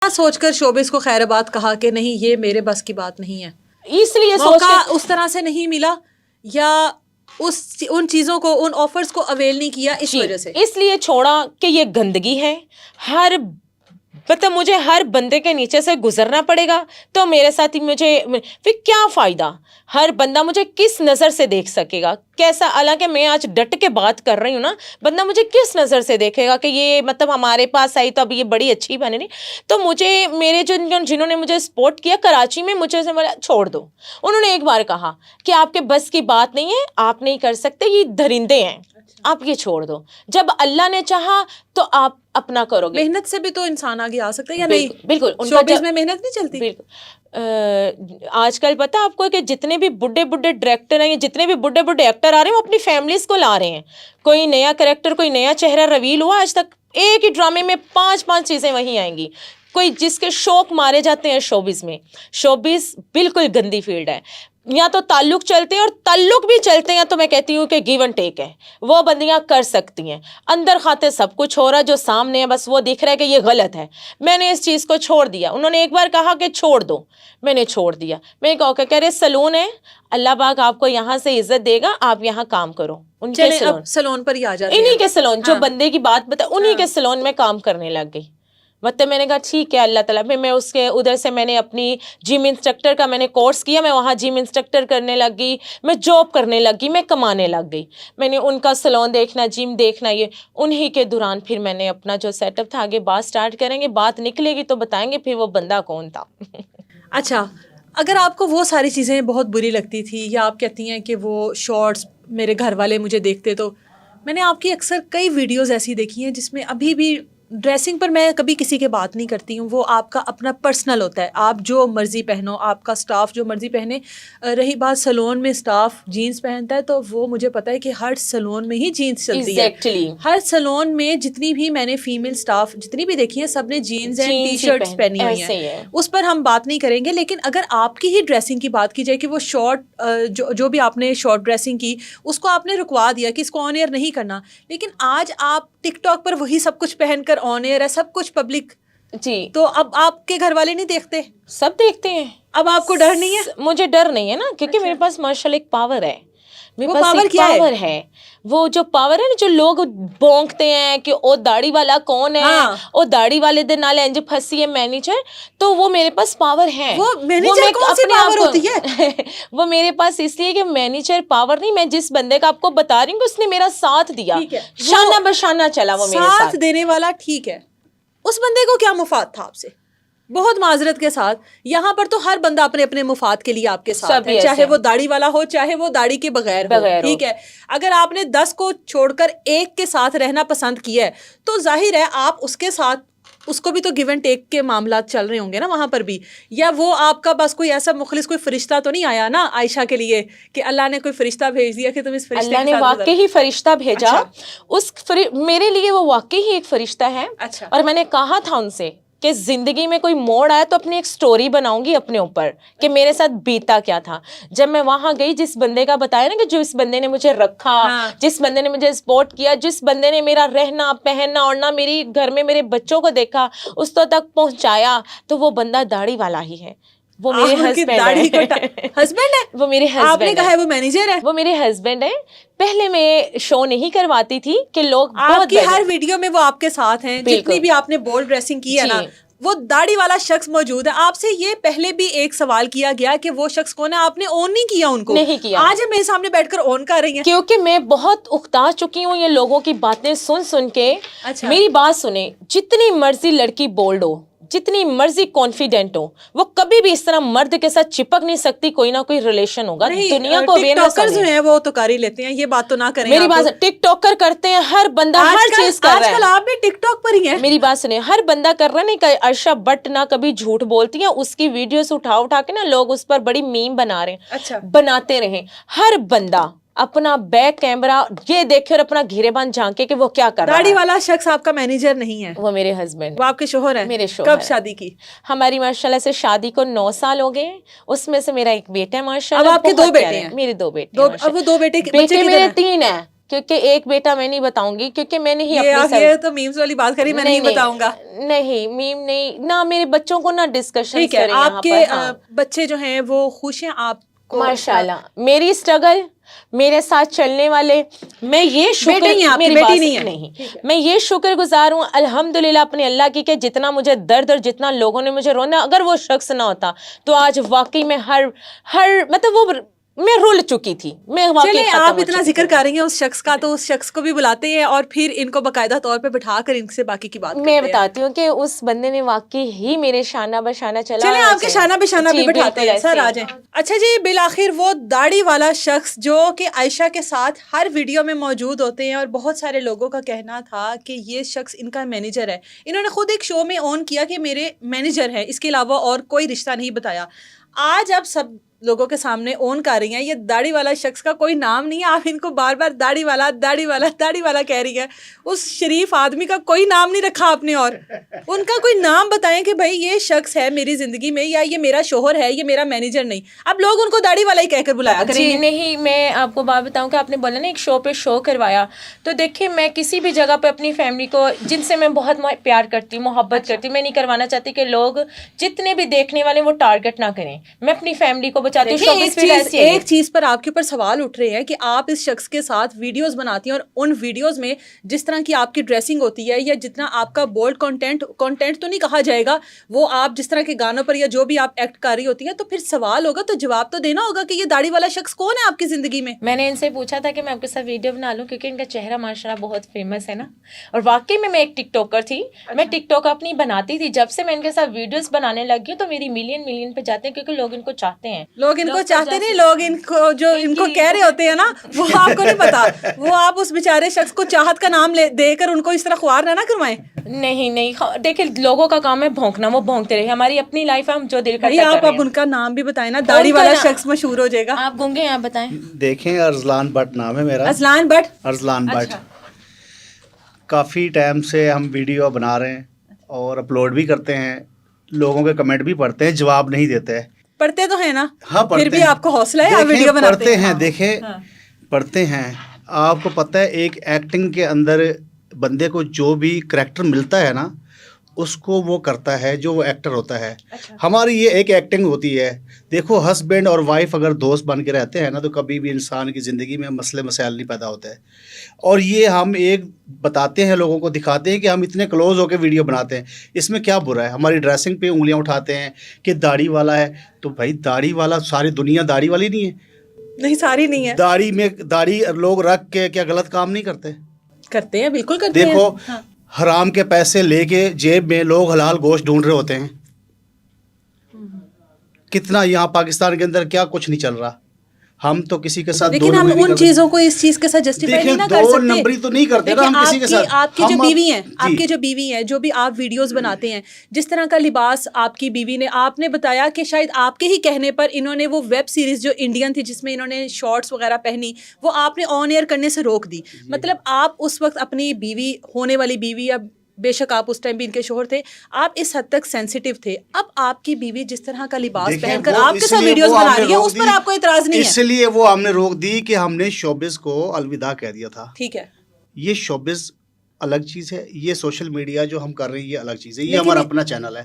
سوچ کر شوبز کو خیر بات کہا کہ نہیں یہ میرے بس کی بات نہیں ہے, اس لیے موقع اس طرح سے نہیں ملا یا ان چیزوں کو ان آفرز کو اویل نہیں کیا اس وجہ سے, اس لیے چھوڑا کہ یہ گندگی ہے. مطلب مجھے ہر بندے کے نیچے سے گزرنا پڑے گا تو میرے ساتھ ہی مجھے پھر کیا فائدہ. ہر بندہ مجھے کس نظر سے دیکھ سکے گا, کیسا, حالانکہ میں آج ڈٹ کے بات کر رہی ہوں نا, بندہ مجھے کس نظر سے دیکھے گا کہ یہ مطلب ہمارے پاس آئی تو اب یہ بڑی اچھی بنے نہیں. تو مجھے میرے جنہوں نے مجھے سپورٹ کیا کراچی میں, مجھے سے بولا چھوڑ دو. انہوں نے ایک بار کہا کہ آپ کے بس کی بات نہیں ہے, آپ نہیں کر سکتے, یہ درندے ہیں, آپ یہ چھوڑ دو. جب اللہ نے چاہا تو آپ اپنا کرو گے. محنت سے بھی تو انسان آگے آ سکتا ہے یا نہیں؟ بالکل. شوبز میں محنت نہیں چلتی. بالکل. آج کل پتا آپ کو کہ جتنے بھی بڈھے ڈائریکٹر ہیں, جتنے بھی بڈھے ایکٹر آ رہے ہیں, وہ اپنی فیملیز کو لا رہے ہیں. کوئی نیا کریکٹر, کوئی نیا چہرہ ریویل ہوا, آج تک ایک ہی ڈرامے میں 5 چیزیں وہیں آئیں گی. کوئی جس کے شوق مارے جاتے ہیں شوبز میں. شوبز بالکل گندی فیلڈ ہے. یا تو تعلق چلتے ہیں, اور تعلق بھی چلتے ہیں تو میں کہتی ہوں کہ گیو اینڈ ٹیک ہے, وہ بندیاں کر سکتی ہیں. اندر خاتے سب کچھ ہو رہا ہے, جو سامنے ہے بس وہ دکھ رہا ہے کہ یہ غلط ہے. میں نے اس چیز کو چھوڑ دیا. انہوں نے ایک بار کہا کہ چھوڑ دو, میں نے چھوڑ دیا. میں کہہ رہے سلون ہے, اللہ پاک آپ کو یہاں سے عزت دے گا, آپ یہاں کام کرو. ان کے سلون پر ہی آ جاتے ہیں, انہی کے سلون, جو بندے کی بات بتا انہی کے سلون میں کام کرنے لگ گئی. مطلب میں نے کہا ٹھیک ہے اللہ تعالیٰ. میں اس کے ادھر سے میں نے اپنی جم انسٹرکٹر کا میں نے کورس کیا, میں وہاں جم انسٹرکٹر کرنے لگ گئی, میں جاب کرنے لگ گئی, میں کمانے لگ گئی. میں نے ان کا سلون دیکھنا, جم دیکھنا, یہ انہی کے دوران پھر میں نے اپنا جو سیٹ اپ تھا, آگے بات سٹارٹ کریں گے, بات نکلے گی تو بتائیں گے پھر وہ بندہ کون تھا. اچھا, اگر آپ کو وہ ساری چیزیں بہت بری لگتی تھی, یا آپ کہتی ہیں کہ وہ شارٹس میرے گھر والے مجھے دیکھتے, تو میں نے آپ کی اکثر کئی ویڈیوز ایسی دیکھی ہیں جس میں ابھی بھی ڈریسنگ پر میں کبھی کسی کے بات نہیں کرتی ہوں, وہ آپ کا اپنا پرسنل ہوتا ہے, آپ جو مرضی پہنو, آپ کا سٹاف جو مرضی پہنے. رہی بات سلون میں سٹاف جینز پہنتا ہے, تو وہ مجھے پتا ہے کہ ہر سلون میں ہی جینز چلتی ہے. ہر سلون میں جتنی بھی میں نے فیمیل سٹاف جتنی بھی دیکھی ہیں, سب نے جینز اینڈ ٹی شرٹس پہنی ہوئی ہیں, اس پر ہم بات نہیں کریں گے. لیکن اگر آپ کی ہی ڈریسنگ کی بات کی جائے کہ وہ شارٹ جو بھی آپ نے شارٹ ڈریسنگ کی, اس کو آپ نے رکوا دیا کہ اس کو آن ایئر نہیں کرنا, لیکن آج آپ ٹک ٹاک پر وہی سب کچھ پہن کر آن ایئر ہے, سب کچھ پبلک. جی, تو اب آپ کے گھر والے نہیں دیکھتے؟ سب دیکھتے ہیں. اب آپ کو ڈر نہیں ہے؟ مجھے ڈر نہیں ہے نا, کیونکہ میرے پاس ماشاء اللہ ایک پاور ہے. میرے پاس پاور ایک کیا پاور ہے. وہ جو پاور ہے نا, جو لوگ بونکتے ہیں کہ او داڑھی والا کون ہے, او داڑھی والے دن نال انج پھسی ہے مینیجر, تو وہ میرے پاس پاور ہے. وہ مینیجر کون سی پاور ہوتی ہے؟ وہ میرے پاس اس لیے کہ مینیجر پاور نہیں, میں جس بندے کا آپ کو بتا رہی ہوں کہ اس نے میرا ساتھ دیا, شانہ بشانہ چلا وہ میرے ساتھ دینے والا. ٹھیک ہے, اس بندے کو کیا مفاد تھا آپ سے؟ بہت معذرت کے ساتھ, یہاں پر تو ہر بندہ اپنے اپنے مفاد کے لیے آپ کے ساتھ ہے, چاہے وہ داڑھی والا ہو چاہے وہ داڑھی کے بغیر ہو. ٹھیک ہے, اگر آپ نے 10 کو چھوڑ کر ایک کے ساتھ رہنا پسند کیا ہے, تو ظاہر ہے آپ اس کے ساتھ, اس کو بھی تو گیو اینڈ ٹیک کے معاملات چل رہے ہوں گے نا وہاں پر بھی. یا وہ آپ کا بس کوئی ایسا مخلص کوئی فرشتہ تو نہیں آیا نا عائشہ کے لیے کہ اللہ نے کوئی فرشتہ بھیج دیا کہ تم اس فرشتے کے ساتھ. اللہ نے واقعی ہی فرشتہ بھیجا. میرے لیے وہ واقعی ہی ایک فرشتہ ہے. اور میں نے کہا تھا ان سے کہ زندگی میں کوئی موڑ آیا تو اپنی ایک سٹوری بناؤں گی اپنے اوپر کہ میرے ساتھ بیتا کیا تھا. جب میں وہاں گئی, جس بندے کا بتایا نا کہ جو اس بندے نے مجھے رکھا, جس بندے نے مجھے سپورٹ کیا, جس بندے نے میرا رہنا پہننا اوڑھنا میری گھر میں میرے بچوں کو دیکھا, اس تو تک پہنچایا, تو وہ بندہ داڑھی والا ہی ہے. وہ میرے ہسبینڈ ہے. وہ میرے ہسبینڈ. آپ نے کہا ہے وہ مینیجر ہے. وہ میرے ہسبینڈ ہے. پہلے میں شو نہیں کرواتی تھی کہ لوگ آپ کی ہر ویڈیو میں وہ آپ کے ساتھ ہیں, جتنی بھی آپ نے بولڈ ڈریسنگ کی ہے نا, وہ داڑھی والا شخص موجود ہے. آپ سے یہ پہلے بھی ایک سوال کیا گیا کہ وہ شخص کون ہے, آپ نے اون نہیں کیا ان کو. نہیں کیا. آج میرے سامنے بیٹھ کر اون کر رہی ہیں. کیونکہ میں بہت اکتا چکی ہوں یہ لوگوں کی باتیں سن کے. میری بات سنیں, جتنی مرضی لڑکی بولڈ ہو, جتنی مرضی کانفیڈنٹ ہو, وہ کبھی بھی اس طرح مرد کے ساتھ چپک نہیں سکتی. کوئی نہ کوئی ریلیشن ہوگا. دنیا کو ٹک ٹاکرز جو ہیں وہ تو کر ہی لیتے ہیں, یہ بات تو نہ کریں. میری بات, ٹک ٹاکر کرتے ہیں, ہر بندہ ہر چیز کر رہا ہے. آج کل آپ بھی ٹک ٹاک پر ہی ہیں. میری بات سنیں, ہر بندہ کر رہا ہے. نہیں کہ عرشا بٹ نہ کبھی جھوٹ بولتی ہیں, اس کی ویڈیوز اٹھا کے نا لوگ اس پر بڑی میم بنا رہے ہیں. بناتے رہیں. ہر بندہ اپنا بیک کیمرہ یہ دیکھے اور اپنا گھیرے بان جھانکے کہ وہ کیا کر رہا ہے. داڑھی والا شخص آپ کا مینیجر نہیں ہے, وہ میرے ہسبینڈ. وہ آپ کے شوہر ہیں. میرے شوہر. کب شادی کی؟ ہماری ماشاءاللہ سے شادی کو 9 سال ہو گئے. اس میں سے میرا ایک بیٹا ہے ماشاءاللہ. اب آپ کے 2 بیٹے ہیں؟ میرے 2 بیٹے. اب وہ 2 بیٹے میرے 3 ہیں. کیونکہ ایک بیٹا میں نہیں بتاؤں گی کیونکہ میں نے ہی یہ تو میمز والی بات کری، میں نہیں بتاؤں گا. نہیں میم نہیں نہ، میرے بچوں کو نہ ڈسکشن. ٹھیک ہے، آپ کے بچے جو ہیں وہ خوش ہیں آپ کو؟ ماشاء اللہ. میری اسٹرگل، میرے ساتھ چلنے والے، میں یہ شکر، میری بیٹی نہیں، میں یہ شکر گزار ہوں الحمدللہ اپنے اللہ کی کہ جتنا مجھے درد اور جتنا لوگوں نے مجھے رونا، اگر وہ شخص نہ ہوتا تو آج واقعی میں ہر مطلب وہ میں رول چکی تھی. میں واقعی آپ اتنا ذکر کر رہی ہیں اس شخص کا، تو اس شخص کو بھی بلاتے ہیں اور پھر ان کو باقاعدہ طور پہ بٹھا کر ان سے باقی کی بات کرتے ہیں. میں بتاتی ہوں کہ اس بندے نے واقعی ہی میرے شانہ بشانہ چلا. چلیں آپ کے شانہ بشانہ بھی بٹھاتے ہیں، سر آ جائیں. اچھا جی، بالآخر وہ داڑھی والا شخص جو کہ عائشہ کے ساتھ ہر ویڈیو میں موجود ہوتے ہیں، اور بہت سارے لوگوں کا کہنا تھا کہ یہ شخص ان کا مینیجر ہے. انہوں نے خود ایک شو میں آن کیا کہ میرے مینیجر ہے، اس کے علاوہ اور کوئی رشتہ نہیں بتایا. آج آپ سب لوگوں کے سامنے اون کر رہی ہیں یہ داڑھی والا شخص کا کوئی نام نہیں ہے، آپ ان کو بار بار داڑھی والا داڑھی والا داڑھی والا کہہ رہی ہیں. اس شریف آدمی کا کوئی نام نہیں رکھا آپ نے، اور ان کا کوئی نام بتائیں کہ بھائی یہ شخص ہے میری زندگی میں، یا یہ میرا شوہر ہے، یہ میرا مینیجر نہیں. اب لوگ ان کو داڑھی والا ہی کہہ کر بلایا کریں گے. جی نہیں، میں آپ کو بات بتاؤں کہ آپ نے بولا نا ایک شو پہ شو کروایا، تو دیکھیں میں کسی بھی جگہ پہ اپنی فیملی کو، جن سے میں بہت پیار کرتی ہوں، محبت کرتی ہوں، میں نہیں کروانا چاہتی کہ لوگ جتنے بھی دیکھنے والے وہ ٹارگٹ نہ کریں. میں اپنی فیملی کو بچاتی ہوں. ایک چیز پر آپ کے اوپر سوال اٹھ رہے ہیں کہ آپ اس شخص کے ساتھ ویڈیوز بناتی ہیں، اور ان ویڈیوز میں جس طرح کی آپ کی ڈریسنگ ہوتی ہے، یا جتنا آپ کا بولڈ کنٹینٹ تو نہیں کہا جائے گا، وہ آپ جس طرح کے گانوں پر یا جو بھی آپ ایکٹ کر رہی ہوتی ہیں، تو پھر سوال ہوگا، تو جواب تو دینا ہوگا کہ یہ داڑھی والا شخص کون ہے آپ کی زندگی میں. میں نے ان سے پوچھا تھا کہ میں آپ کے ساتھ ویڈیو بنا لوں کیونکہ ان کا چہرہ ماشاءاللہ بہت فیمس ہے نا، اور واقعی میں ایک ٹک ٹاکر تھی. میں ٹک ٹاک اپنی بناتی تھی، جب سے میں ان کے ساتھ ویڈیوز بنانے لگی ہوں تو میری ملین پہ جاتے ہیں کیونکہ لوگ ان کو چاہتے ہیں. لوگ ان کو چاہتے نہیں، لوگ ان کو جو ان کو کہہ رہے ہوتے ہیں نا، وہ آپ کو نہیں پتا. وہ آپ اس بیچارے شخص کو چاہت کا نام دے کر ان کو اس طرح خوار نہ کروائیں. نہیں دیکھیں لوگوں کا کام ہے بھونکنا، وہ بھونکتے رہے. ہماری اپنی لائف ہے، ہم جو دل کرتا ہے. آپ اب ان کا نام بھی بتائیں نا، داڑھی والا شخص مشہور ہو جائے گا. آپ گونگے ہیں، آپ بتائیں. دیکھیں ارسلان بٹ نام ہے میرا. ارسلان بٹ. کافی ٹائم سے ہم ویڈیو بنا رہے ہیں اور اپلوڈ بھی کرتے ہیں، لوگوں کے کمنٹ بھی پڑھتے ہیں، جواب نہیں دیتے. پڑھتے تو ہیں نا. ہاں پھر بھی آپ کو حوصلہ ہے، آپ ویڈیو بناتے ہیں. دیکھیں پڑھتے ہیں. آپ کو پتہ ہے ایک ایکٹنگ کے اندر بندے کو جو بھی کریکٹر ملتا ہے نا، اس کو وہ کرتا ہے جو وہ ایکٹر ہوتا ہے. ہماری یہ ایک ایکٹنگ ہوتی ہے. دیکھو ہسبینڈ اور وائف اگر دوست بن کے رہتے ہیں نا، تو کبھی بھی انسان کی زندگی میں مسئلے مسائل نہیں پیدا ہوتے. اور یہ ہم ایک بتاتے ہیں، لوگوں کو دکھاتے ہیں کہ ہم اتنے کلوز ہو کے ویڈیو بناتے ہیں. اس میں کیا برا ہے؟ ہماری ڈریسنگ پہ انگلیاں اٹھاتے ہیں کہ داڑھی والا ہے. تو بھائی داڑھی والا ساری دنیا داڑھی والی نہیں ہے. نہیں، ساری نہیں ہے. داڑھی لوگ رکھ کے کیا غلط کام نہیں کرتے ہیں؟ بالکل کرتے ہیں. دیکھو حرام کے پیسے لے کے جیب میں لوگ حلال گوشت ڈھونڈ رہے ہوتے ہیں. کتنا یہاں پاکستان کے اندر کیا کچھ نہیں چل رہا. ہم تو کسی کے ساتھ لیکن ہم ان چیزوں کو اس چیز کے ساتھ جسٹیفائی نہیں نہ کر سکتے. دو نمبری تو نہیں کرتے نا ہم کسی کے ساتھ. آپ کی جو بیوی ہیں، آپ کی جو بیوی ہیں، جو بھی آپ ویڈیوز بناتے ہیں، جس طرح کا لباس آپ کی بیوی نے، آپ نے بتایا کہ شاید آپ کے ہی کہنے پر انہوں نے وہ ویب سیریز جو انڈین تھی جس میں انہوں نے شارٹس وغیرہ پہنی، وہ آپ نے آن ایئر کرنے سے روک دی. مطلب آپ اس وقت اپنی بیوی، ہونے والی بیوی، یا بے شک آپ اس ٹائم بھی ان کے شوہر تھے، آپ اس حد تک سینسیٹیو تھے. اب آپ کی بیوی جس طرح کا لباس پہن کر آپ کے ساتھ ویڈیوز بنا رہی ہے، اس پر آپ کو اعتراض نہیں ہے. اس لیے وہ ہم نے روک دی کہ ہم نے شوبز کو الوداع کہہ دیا تھا. ٹھیک ہے، یہ شوبز الگ چیز ہے، یہ سوشل میڈیا جو ہم کر رہے ہیں یہ الگ چیز ہے. یہ ہمارا اپنا چینل ہے.